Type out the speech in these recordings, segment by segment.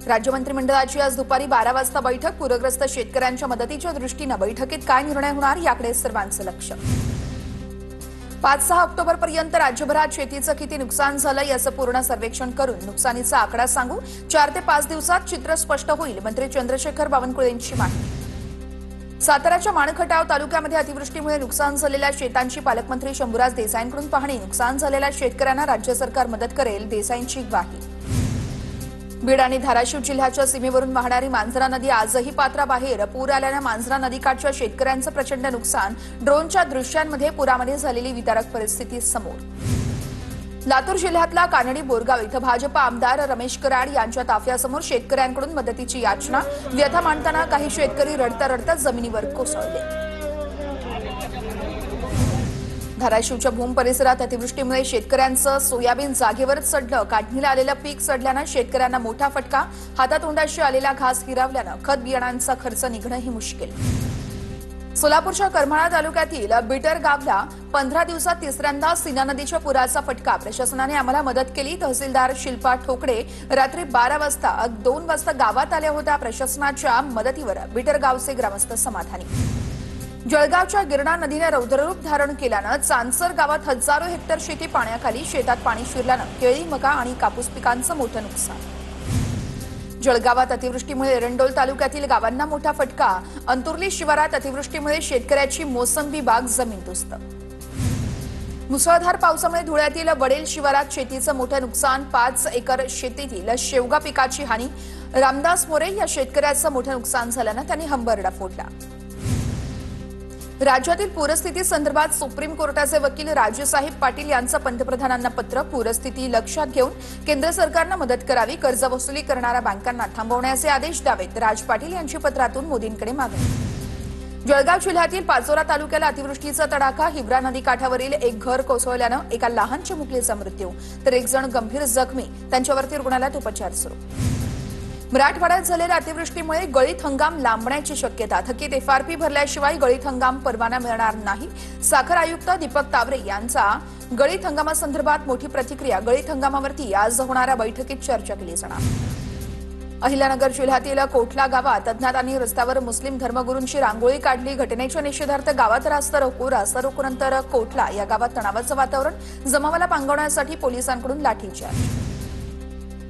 राज्य मंत्रिमंडळाची आज दुपारी 12 वाजता बैठक। पूरग्रस्त शेतकऱ्यांच्या मदतीच्या दृष्टीने बैठकीत काय निर्णय होणार याकडे सर्वांचं लक्ष। 5-6 ऑक्टोबरपर्यंत राज्यभरात शेतीचं किती नुकसान झालं याचं पूर्ण सर्वेक्षण करून नुकसानीचा आकडा सांगू। 4 ते 5 दिवसात चित्र स्पष्ट होईल, मंत्री चंद्रशेखर बावनकुळेंची माहिती। साताऱ्याच्या माणखटाव तालुक्यामध्ये अतिवृष्टीमुळे नुकसान झालेल्या शेतांची पालकमंत्री शंभूराज देसाईंकडून पाहणी। नुकसान झालेल्या शेतकऱ्यांना राज्य सरकार मदत करेल, देसाईंची ग्वाही। बीड आणि धाराशिव जिल्ह्याच्या सीमेवरून वाहणारी मांजरा नदी आजही पात्राबाहेर। पूर आल्याने मांजरा नदीकाठच्या शेतकऱ्यांचं प्रचंड नुकसान। ड्रोनच्या दृश्यांमध्ये पुरामध्ये झालेली विदारक परिस्थिती समोर। लातूर जिल्ह्यातला कानडी बोरगाव इथं भाजप आमदार रमेश कराड यांच्या ताफ्यासमोर शेतकऱ्यांकडून मदतीची याचना। व्यथा मांडताना काही शेतकरी रडता रडता जमिनीवर कोसळले। धाराशिवच्या भूम परिसरात अतिवृष्टीमुळे शेतकऱ्यांचं सोयाबीन जागेवरच सडलं। काढणीला आलेलं पीक सडल्यानं शेतकऱ्यांना मोठा फटका। हातातोंडाशी आलेला घास हिरावल्यानं खत बियाणांचा खर्च निघणंही मुश्किल। सोलापूरच्या करमाळा तालुक्यातील बिटर गावला 15 दिवसात तिसऱ्यांदा सीना नदीच्या पुराचा फटका। प्रशासनाने आम्हाला मदत केली। तहसीलदार शिल्पा ठोकडे रात्री 12 वाजता 2 वाजता गावात आल्या होत्या। प्रशासनाच्या मदतीवर बिटर गावचे ग्रामस्थ समाधानी। जळगावच्या गिरणा नदीने रौद्ररूप धारण केल्यानं चांदसर गावात हजारो हेक्टर शेती पाण्याखाली। शेतात पाणी शिरल्यानं केळी, मका आणि कापूस पिकांचं मोठं नुकसान। जळगावात अतिवृष्टीमुळे एरंडोल तालुक्यातील गावांना मोठा फटका। अंतुर्ली शिवारात अतिवृष्टीमुळे शेतकऱ्याची मोसंबी बाग जमीनदोस्त। मुसळधार पावसामुळे धुळ्यातील वडेल शिवारात शेतीचं मोठं नुकसान। 5 एकर शेतीतील शेवगा पिकाची हानी। रामदास मोरे या शेतकऱ्याचं मोठं नुकसान झाल्यानं त्यांनी हंबरडा फोडला। राज्यातील पूरस्थिती संदर्भात सुप्रीम कोर्टाचे वकील राजसाहेब पाटील यांचं पंतप्रधानांना पत्र। पूरस्थिती लक्षात घेऊन केंद्र सरकारनं मदत करावी। कर्ज वसुली करणाऱ्या बँकांना थांबवण्याचे आदेश द्यावेत, राज पाटील यांची पत्रातून मोदींकडे मागणी। जळगाव जिल्ह्यातील पाचोरा तालुक्याला अतिवृष्टीचा तडाखा। हिवरा नदी काठावरील एक घर कोसळल्यानं एका लहान चिमुकलीचा मृत्यू, तर एक जण गंभीर जखमी। त्यांच्यावरती रुग्णालयात उपचार सुरू। मराठवाड्यात झालेल्या अतिवृष्टीमुळे गळीत हंगाम लांबण्याची शक्यता। थकीत एफआरपी भरल्याशिवाय गळीत हंगाम परवाना मिळणार नाही। साखर आयुक्त दीपक तावरे यांचा गळीत हंगामासंदर्भात मोठी प्रतिक्रिया। गळीत हंगामावरती आज होणाऱ्या बैठकीत चर्चा केली जाणार। अहिल्यानगर जिल्ह्यातील कोठला गावात अज्ञातांनी रस्त्यावर मुस्लिम धर्मगुरूंची रांगोळी काढली। घटनेच्या निषेधार्थ गावात रास्ता रोकोनंतर कोठला या गावात तणावाचं वातावरण। जमावाला पांगवण्यासाठी पोलिसांकडून लाठीचार्ज।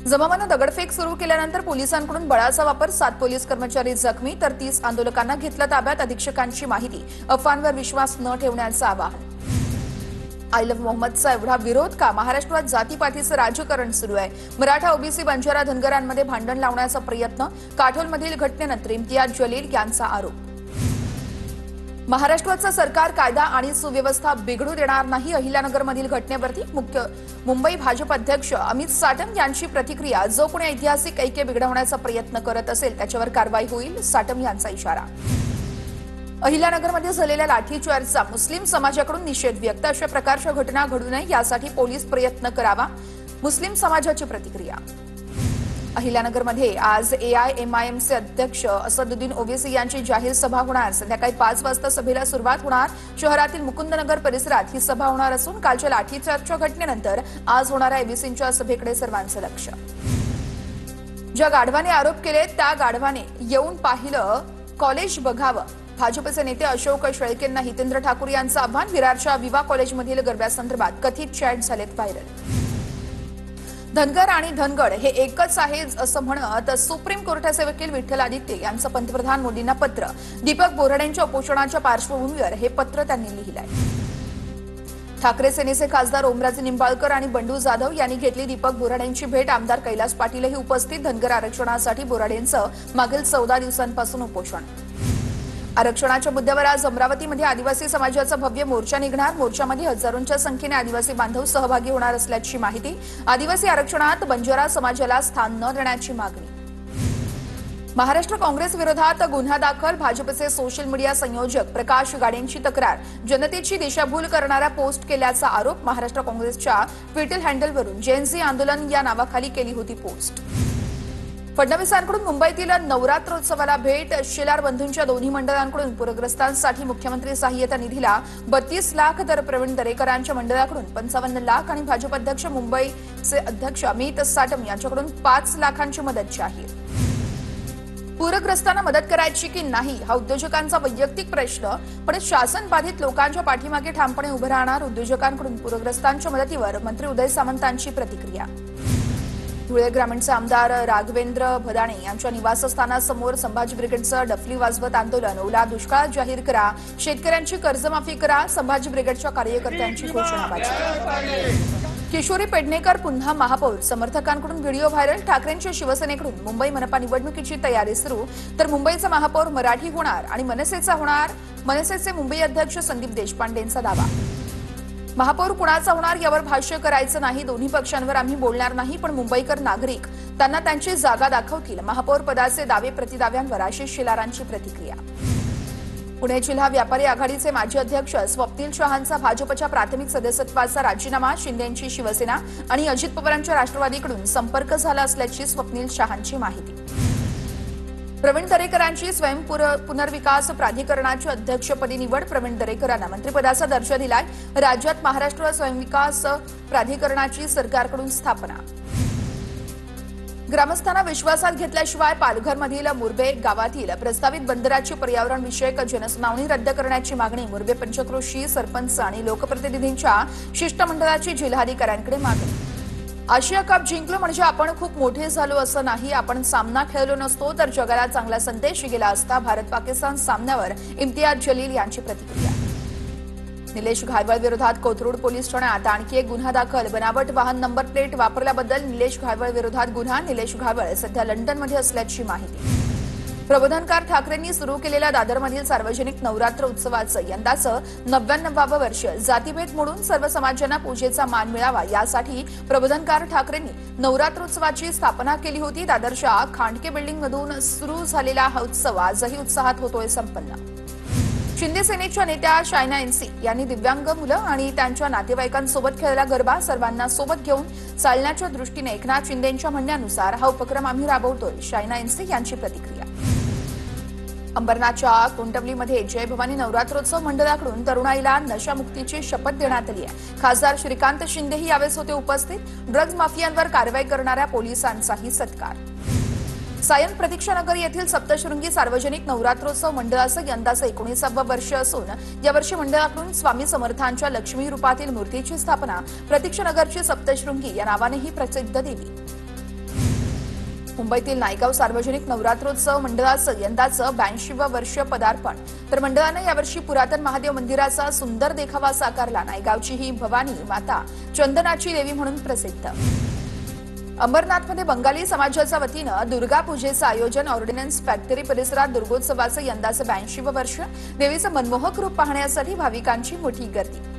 जमावानं दगडफेक सुरू केल्यानंतर पोलिसांकडून बळाचा वापर। 7 पोलीस कर्मचारी जखमी, तर 30 आंदोलकांना घेतलं ताब्यात। अधीक्षकांची माहिती। अफवांवर विश्वास न ठेवण्याचं आवाहन। आय लव्ह मोहम्मदचा एवढा विरोध का? महाराष्ट्रात जातीपातीचं राजकारण सुरू आहे। मराठा, ओबीसी, बंजारा, धनगरांमध्ये भांडण लावण्याचा प्रयत्न। काठोलमधील घटनेनंतर इम्तियाज जलील यांचा आरोप। महाराष्ट्राचं सरकार कायदा आणि सुव्यवस्था बिघडू देणार नाही। अहिल्यानगरमधील घटनेवरती मुंबई भाजप अध्यक्ष अमित साटम यांची प्रतिक्रिया। जो कोणी ऐतिहासिक ऐक्य बिघडवण्याचा प्रयत्न करत असेल त्याच्यावर कारवाई होईल, साटम यांचा इशारा। अहिल्यानगरमध्ये झालेल्या लाठीचार्जचा मुस्लिम समाजाकडून निषेध व्यक्त। अशा प्रकारच्या घटना घडू नये यासाठी पोलीस प्रयत्न करावा, मुस्लिम समाजाची प्रतिक्रिया। अहिल्यानगरमध्ये आज एआयएमआयएमचे अध्यक्ष असदुद्दीन ओवेसी यांची जाहीर सभा होणार। संध्याकाळी 5 वाजता सभेला सुरुवात होणार। शहरातील मुकुंदनगर परिसरात ही सभा होणार असून कालच्या लाठीचार्जच्या घटनेनंतर आज होणाऱ्या ओवेसींच्या सभेकडे सर्वांचं लक्ष। ज्या गाढवाने आरोप केले त्या गाढवाने येऊन पाहिलं कॉलेज बघावं। भाजपचे नेते अशोक शेळकेंना हितेंद्र ठाकूर यांचं आव्हान। विरारच्या विवा कॉलेजमधील गरब्यासंदर्भात कथित चॅट झालेत व्हायरल। धनगर आणि धनगड हे एकच आहे असं म्हणत सुप्रीम कोर्टाचे वकील विठ्ठल आदित्य यांचं पंतप्रधान मोदींना पत्र। दीपक बोराडेंच्या उपोषणाच्या पार्श्वभूमीवर हे पत्र त्यांनी लिहिलंय। ठाकरे सेनेचे खासदार ओमराजे निंबाळकर आणि बंडू जाधव यांनी घेतली दीपक बोराडेंची भेट। आमदार कैलास पाटीलही उपस्थित। धनगर आरक्षणासाठी बोराडेंचं मागील 14 दिवसांपासून उपोषण। आरक्षणाच्या मुद्द्यावर आज अमरावतीमध्ये आदिवासी समाजाचा भव्य मोर्चा निघणार। मोर्चामध्ये हजारोंच्या संख्येने आदिवासी बांधव सहभागी होणार असल्याची माहिती। आदिवासी आरक्षणात बंजारा समाजाला स्थान न देण्याची मागणी। महाराष्ट्र काँग्रेस विरोधात गुन्हा दाखल। भाजपचे सोशल मीडिया संयोजक प्रकाश गाडेंची तक्रार। जनतेची दिशाभूल करणारा पोस्ट केल्याचा आरोप। महाराष्ट्र काँग्रेसच्या ट्विटर हँडलवरून जेन झी आंदोलन या नावाखाली केली होती पोस्ट। फडणवीसांकडून मुंबईतील नवरात्रोत्सवाला भेट. शेलार बंधूंच्या दोन्ही मंडळांकडून पूरग्रस्तांसाठी मुख्यमंत्री सहाय्यता निधीला 32 लाख, तर प्रवीण दरेकरांच्या मंडळाकडून 55 लाख आणि भाजप अध्यक्ष मुंबईचे अध्यक्ष अमित साटम यांच्याकडून 5 लाखांची मदत जाहीर. पूरग्रस्तांना मदत करायची की नाही हा उद्योजकांचा वैयक्तिक प्रश्न, पण शासन बाधित लोकांच्या पाठीमागे ठामपणे उभं राहणार. उद्योजकांकडून पूरग्रस्तांच्या मदतीवर मंत्री उदय सामंतांची प्रतिक्रिया. धुळे ग्रामीणचे आमदार राघवेंद्र भदाणे यांच्या निवासस्थानासमोर संभाजी ब्रिगेडचं डफली वाजवत आंदोलन. ओला दुष्काळ जाहीर करा, शेतकऱ्यांची कर्जमाफी करा, संभाजी ब्रिगेडच्या कार्यकर्त्यांची घोषणाबाजी. किशोरी पेडणेकर पुन्हा महापौर. समर्थकांकडून व्हिडिओ व्हायरल. ठाकरेंच्या शिवसेनेकडून मुंबई मनपा निवडणुकीची तयारी सुरू, तर मुंबईचा महापौर मराठी होणार आणि मनसेचा होणार. मनसेचे मुंबई अध्यक्ष संदीप देशपांडेंचा दावा. महापौर कुणाचा होणार यावर भाष्य करायचं नाही. दोन्ही पक्षांवर आम्ही बोलणार नाही, पण मुंबईकर नागरिक त्यांना त्यांची जागा दाखवतील. महापौर पदाचे दावे प्रतिदाव्यांवर आशिष शेलारांची प्रतिक्रिया. पुणे जिल्हा व्यापारी आघाडीचे माजी अध्यक्ष स्वप्नील शहांचा भाजपच्या प्राथमिक सदस्यत्वाचा राजीनामा. शिंदेंची शिवसेना आणि अजित पवारांच्या राष्ट्रवादीकडून संपर्क झाला असल्याची स्वप्नील शहांची माहिती. प्रवीण दरेकरांची स्वयं पुनर्विकास प्राधिकरणाची अध्यक्षपदी निवड. प्रवीण दरेकरांना मंत्रिपदाचा दर्जा दिलाय. राज्यात महाराष्ट्र स्वयंविकास प्राधिकरणाची सरकारकडून स्थापना. ग्रामस्थांना विश्वासात घेतल्याशिवाय पालघरमधील मुरबे गावातील प्रस्तावित बंदराची पर्यावरणविषयक जनसुनावणी रद्द करण्याची मागणी. मुरबे पंचक्रोशी सरपंच आणि लोकप्रतिनिधींच्या शिष्टमंडळाची जिल्हाधिकाऱ्यांकडे मागणी. आशिया कप जिंकलो म्हणजे आपण खूप मोठे झालो असं नाही. आपण सामना खेळलो नसतो तर जगाला चांगला संदेश गेला असता. भारत पाकिस्तान सामन्यावर इम्तियाज जलील यांची प्रतिक्रिया. निलेश घायवळ विरोधात कोथरूड पोलीस ठाण्यात आणखी एक गुन्हा दाखल. बनावट वाहन नंबर प्लेट वापरल्याबद्दल निलेश घायवळ विरोधात गुन्हा. निलेश घायवळ सध्या लंडनमध्ये असल्याची माहिती. प्रबोधनकार ठाकरेंनी सुरू केलेल्या दादरमधील सार्वजनिक नवरात्र उत्सवाचं यंदाचं 99वं वर्ष. जातीभेद मोडून सर्व समाजांना पूजेचा मान मिळावा यासाठी प्रबोधनकार ठाकरेंनी नवरात्रोत्सवाची स्थापना केली होती. दादरच्या खांडके बिल्डिंगमधून सुरू झालेला हा उत्सव आजही उत्साहात होतोय संपन्न. शिंदे सेनेच्या नेत्या शायना एनसी यांनी दिव्यांग मुलं आणि त्यांच्या नातेवाईकांसोबत खेळला गरबा. सर्वांना सोबत घेऊन चालण्याच्या दृष्टीने एकनाथ शिंदेंच्या म्हणण्यानुसार हा उपक्रम आम्ही राबवतोय. शायना एनसी यांची प्रतिक्रिया. अंबरनाथच्या कोंडवलीमध्ये जय भवानी नवरात्रोत्सव मंडळाकडून तरुणाईला नशामुक्तीची शपथ देण्यात आली आहे. खासदार श्रीकांत शिंदेही यावेळेस होते उपस्थित. ड्रग्ज माफियांवर कारवाई करणाऱ्या पोलिसांचाही सत्कार. सायन प्रतीक्षानगर येथील सप्तशृंगी सार्वजनिक नवरात्रोत्सव मंडळाचं यंदाचं 19वं वर्ष असून यावर्षी मंडळाकडून स्वामी समर्थांच्या लक्ष्मी रूपातील मूर्तीची स्थापना. प्रतीक्षानगरची सप्तशृंगी या नावानेही प्रसिद्ध देवी. मुंबईतील नायगाव सार्वजनिक नवरात्रोत्सव मंडळाचं यंदाचं 82वं वर्ष पदार्पण, तर मंडळानं यावर्षी पुरातन महादेव मंदिराचा सुंदर देखावा साकारला. नायगावची ही भवानी माता चंदनाची देवी म्हणून प्रसिद्ध. अंबरनाथमध्ये बंगाली समाजाच्या वतीनं दुर्गा पूजेचं आयोजन. ऑर्डिनन्स फॅक्टरी परिसरात दुर्गोत्सवाचं यंदाचं 82वं वर्ष. देवीचं मनमोहक रूप पाहण्यासाठी भाविकांची मोठी गर्दी.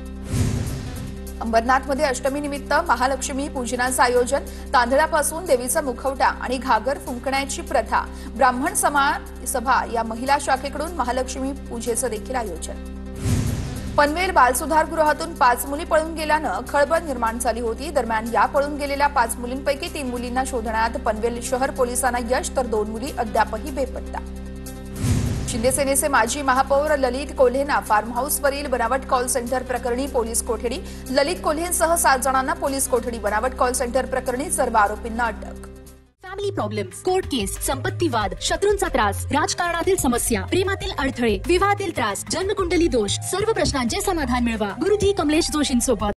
अंबरनाथमध्ये अष्टमीनिमित्त महालक्ष्मी पूजनाचं आयोजन. तांदळापासून देवीचा मुखवटा आणि घागर फुंकण्याची प्रथा. ब्राह्मण सभा या महिला शाखेकडून महालक्ष्मी पूजेचं देखील आयोजन. पनवेल बालसुधारगृहातून 5 मुली पळून गेल्यानं खळबळ निर्माण झाली होती. दरम्यान या पळून गेलेल्या 5 मुलींपैकी 3 मुलींना शोधण्यात पनवेल शहर पोलिसांना यश, तर 2 मुली अद्यापही बेपत्ता. शिंदे सेनेचे माजी महापौर ललित कोल्हेंना फार्म हाऊसवरील बनावट कॉल सेंटर प्रकरणी पोलीस कोठडी. ललित कोल्हेंसह 7 जणांना पोलीस कोठडी. बनावट कॉल सेंटर प्रकरणी सर्व आरोपींना अटक. फॅमिली प्रॉब्लेम्स, कोर्ट केस, संपत्ती वाद, शत्रूंचा त्रास, राजकारणातील समस्या, प्रेमातील अडथळे, विवाहातील त्रास, जन्मकुंडली दोष, सर्व प्रश्नांचे समाधान मिळवा गुरुजी कमलेश जोशींसोबत.